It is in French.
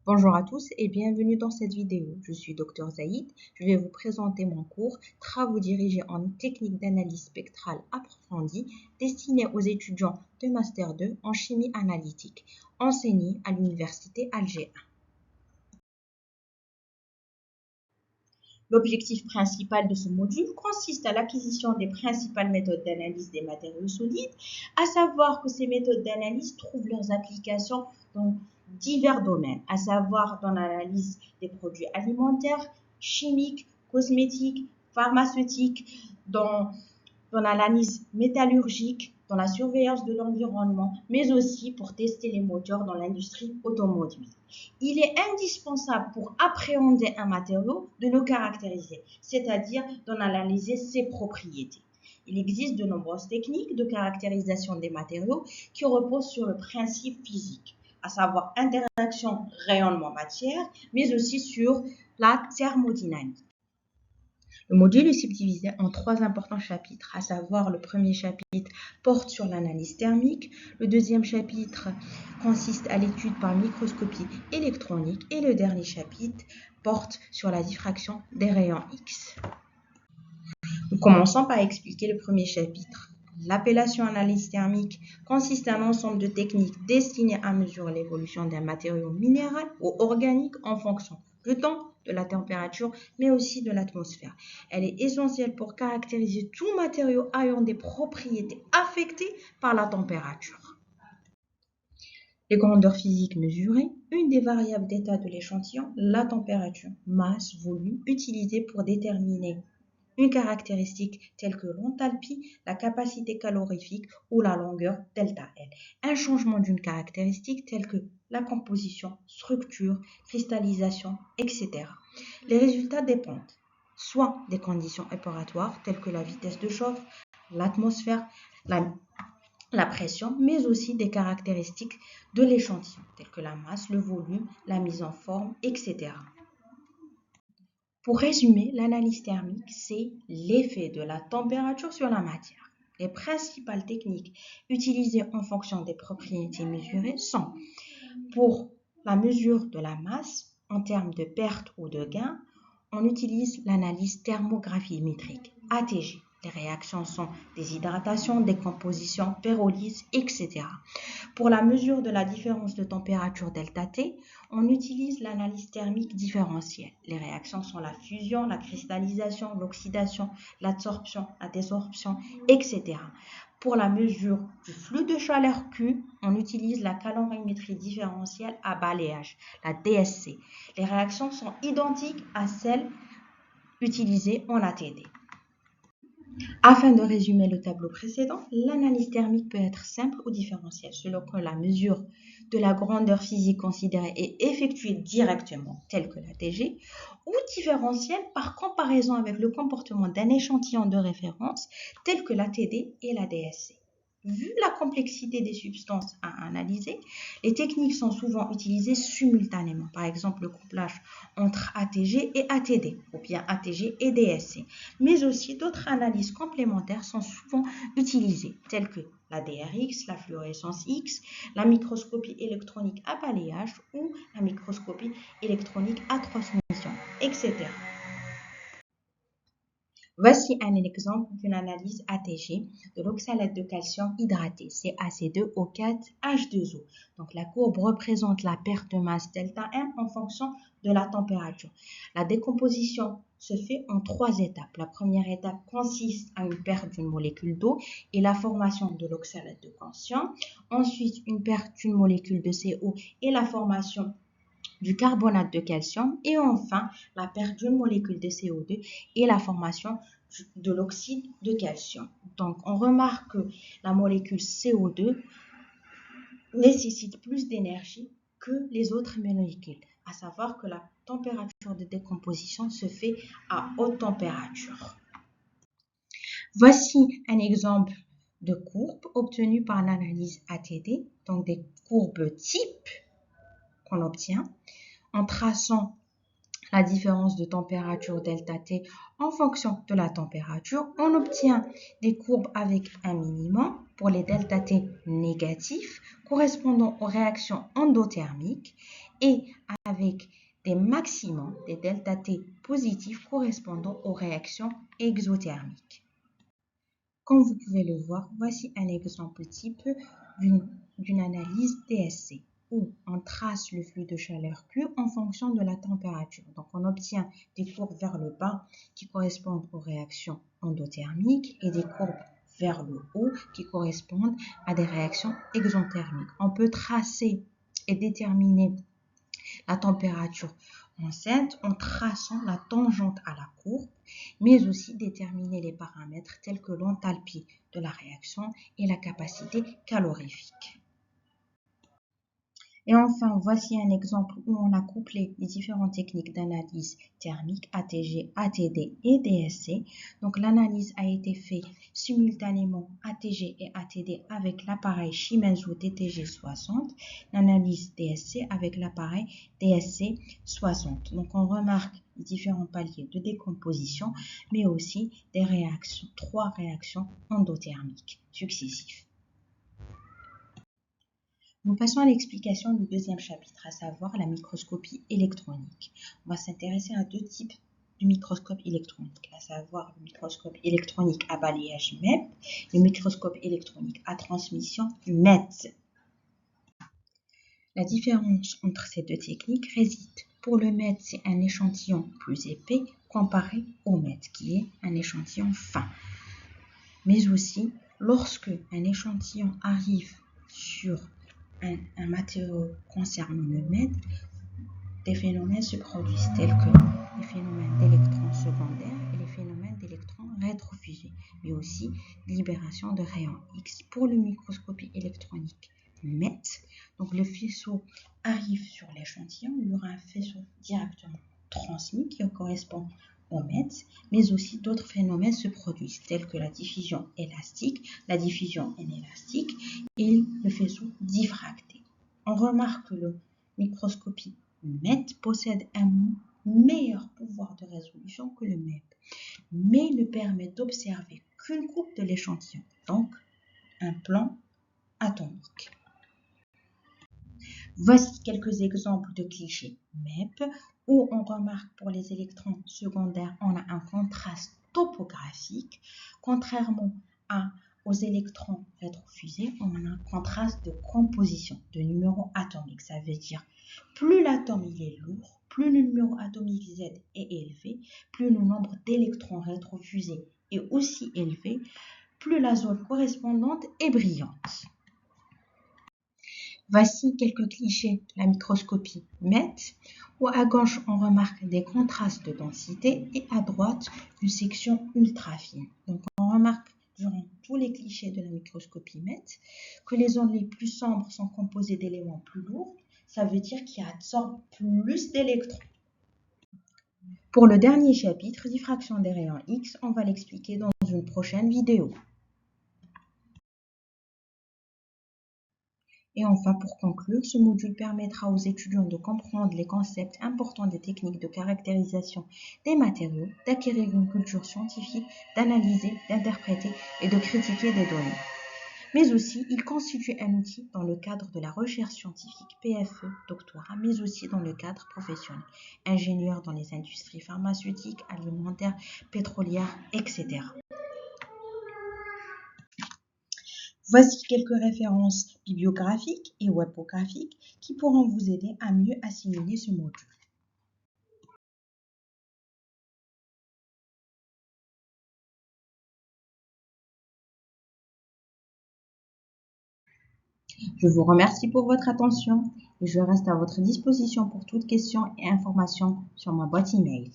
Bonjour à tous et bienvenue dans cette vidéo. Je suis Dr Zaïd. Je vais vous présenter mon cours Travaux dirigés en technique d'analyse spectrale approfondie destiné aux étudiants de Master 2 en chimie analytique, enseigné à l'Université Alger 1. L'objectif principal de ce module consiste à l'acquisition des principales méthodes d'analyse des matériaux solides, à savoir que ces méthodes d'analyse trouvent leurs applications dans divers domaines, à savoir dans l'analyse des produits alimentaires, chimiques, cosmétiques, pharmaceutiques, dans l'analyse métallurgique, dans la surveillance de l'environnement, mais aussi pour tester les moteurs dans l'industrie automobile. Il est indispensable pour appréhender un matériau de le caractériser, c'est-à-dire d'en analyser ses propriétés. Il existe de nombreuses techniques de caractérisation des matériaux qui reposent sur le principe physique, à savoir interaction rayonnement-matière, mais aussi sur la thermodynamique. Le module est subdivisé en 3 importants chapitres, à savoir le premier chapitre porte sur l'analyse thermique, le deuxième chapitre consiste à l'étude par microscopie électronique et le dernier chapitre porte sur la diffraction des rayons X. Nous commençons par expliquer le premier chapitre. L'appellation analyse thermique consiste à un ensemble de techniques destinées à mesurer l'évolution d'un matériau minéral ou organique en fonction du temps, de la température, mais aussi de l'atmosphère. Elle est essentielle pour caractériser tout matériau ayant des propriétés affectées par la température. Les grandeurs physiques mesurées, une des variables d'état de l'échantillon, la température, masse, volume, utilisée pour déterminer une caractéristique telle que l'enthalpie, la capacité calorifique ou la longueur ΔL. Un changement d'une caractéristique telle que la composition, structure, cristallisation, etc. Les résultats dépendent soit des conditions opératoires telles que la vitesse de chauffe, l'atmosphère, la pression, mais aussi des caractéristiques de l'échantillon telles que la masse, le volume, la mise en forme, etc. Pour résumer, l'analyse thermique, c'est l'effet de la température sur la matière. Les principales techniques utilisées en fonction des propriétés mesurées sont pour la mesure de la masse en termes de perte ou de gain, on utilise l'analyse thermogravie-métrique, ATG. Les réactions sont déshydratation, décomposition, pyrolyse, etc. Pour la mesure de la différence de température ΔT, on utilise l'analyse thermique différentielle. Les réactions sont la fusion, la cristallisation, l'oxydation, l'adsorption, la désorption, etc. Pour la mesure du flux de chaleur Q, on utilise la calorimétrie différentielle à balayage, la DSC. Les réactions sont identiques à celles utilisées en ATD. Afin de résumer le tableau précédent, l'analyse thermique peut être simple ou différentielle selon que la mesure de la grandeur physique considérée est effectuée directement, telle que la TG, ou différentielle par comparaison avec le comportement d'un échantillon de référence, tel que la TD et la DSC. Vu la complexité des substances à analyser, les techniques sont souvent utilisées simultanément, par exemple le couplage entre ATG et ATD, ou bien ATG et DSC. Mais aussi d'autres analyses complémentaires sont souvent utilisées, telles que la DRX, la fluorescence X, la microscopie électronique à balayage ou la microscopie électronique à transmission, etc. Voici un exemple d'une analyse ATG de l'oxalate de calcium hydraté, CaC2O4H2O. Donc la courbe représente la perte de masse ΔM en fonction de la température. La décomposition se fait en 3 étapes. La première étape consiste à une perte d'une molécule d'eau et la formation de l'oxalate de calcium. Ensuite, une perte d'une molécule de CO et la formation du carbonate de calcium et enfin la perte d'une molécule de CO2 et la formation de l'oxyde de calcium. Donc on remarque que la molécule CO2 nécessite plus d'énergie que les autres molécules, à savoir que la température de décomposition se fait à haute température. Voici un exemple de courbe obtenue par l'analyse ATD, donc des courbes types qu'on obtient en traçant la différence de température ΔT en fonction de la température. On obtient des courbes avec un minimum pour les ΔT négatifs correspondant aux réactions endothermiques et avec des maximums des delta T positifs correspondant aux réactions exothermiques. Comme vous pouvez le voir, voici un exemple type d'une analyse DSC où on trace le flux de chaleur Q en fonction de la température. Donc, on obtient des courbes vers le bas qui correspondent aux réactions endothermiques et des courbes vers le haut qui correspondent à des réactions exothermiques. On peut tracer et déterminer la température enceinte en traçant la tangente à la courbe, mais aussi déterminer les paramètres tels que l'enthalpie de la réaction et la capacité calorifique. Et enfin, voici un exemple où on a couplé les différentes techniques d'analyse thermique ATG, ATD et DSC. Donc l'analyse a été faite simultanément ATG et ATD avec l'appareil Shimenzu DTG60, l'analyse DSC avec l'appareil DSC60. Donc on remarque les différents paliers de décomposition, mais aussi des réactions, 3 réactions endothermiques successives. Nous passons à l'explication du deuxième chapitre, à savoir la microscopie électronique. On va s'intéresser à 2 types de microscopes électroniques, à savoir le microscope électronique à balayage MEP et le microscope électronique à transmission MET. La différence entre ces 2 techniques réside. Pour le MET, c'est un échantillon plus épais comparé au MET, qui est un échantillon fin. Mais aussi, lorsque un échantillon arrive sur un matériau concernant le MET, des phénomènes se produisent tels que les phénomènes d'électrons secondaires et les phénomènes d'électrons rétrofusés, mais aussi libération de rayons X. Pour le microscopie électronique MET, donc le faisceau arrive sur l'échantillon, il y aura un faisceau directement transmis qui correspond au MET, mais aussi d'autres phénomènes se produisent tels que la diffusion élastique, la diffusion inélastique et le faisceau diffracté. On remarque que le microscopie MET possède un meilleur pouvoir de résolution que le MEP, mais ne permet d'observer qu'une coupe de l'échantillon, donc un plan atomique. Voici quelques exemples de clichés MEP où on remarque pour les électrons secondaires, on a un contraste topographique, contrairement aux électrons rétrofusés, on a un contraste de composition, de numéro atomique. Ça veut dire plus l'atome est lourd, plus le numéro atomique Z est élevé, plus le nombre d'électrons rétrofusés est aussi élevé, plus la zone correspondante est brillante. Voici quelques clichés de la microscopie MET, où à gauche on remarque des contrastes de densité et à droite une section ultra fine. Donc on remarque durant tous les clichés de la microscopie MET que les zones les plus sombres sont composées d'éléments plus lourds. Ça veut dire qu'ils absorbent plus d'électrons. Pour le dernier chapitre, diffraction des rayons X, on va l'expliquer dans une prochaine vidéo. Et enfin, pour conclure, ce module permettra aux étudiants de comprendre les concepts importants des techniques de caractérisation des matériaux, d'acquérir une culture scientifique, d'analyser, d'interpréter et de critiquer des données. Mais aussi, il constitue un outil dans le cadre de la recherche scientifique, PFE, doctorat, mais aussi dans le cadre professionnel, ingénieur dans les industries pharmaceutiques, alimentaires, pétrolières, etc. Voici quelques références bibliographiques et webographiques qui pourront vous aider à mieux assimiler ce module. Je vous remercie pour votre attention et je reste à votre disposition pour toute question et information sur ma boîte email.